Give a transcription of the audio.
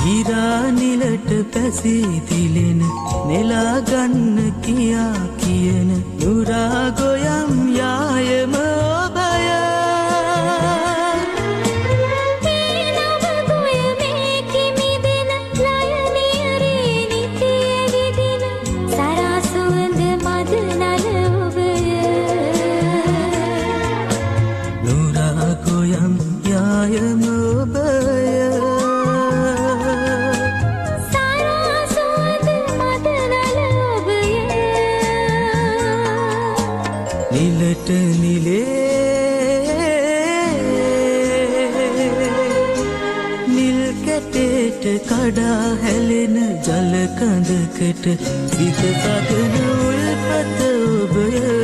හිරා නිලට පැසී තිලෙන නෙලා ගන්න කියා කියන නුරා ගොයම් යායම ඔබය නුරා ගොයම් යායම ඔබය නිලට නිලේ නිල් කැටේට කඩා හැලෙන ජල කඳකට විත සගන උල්පත ඔබය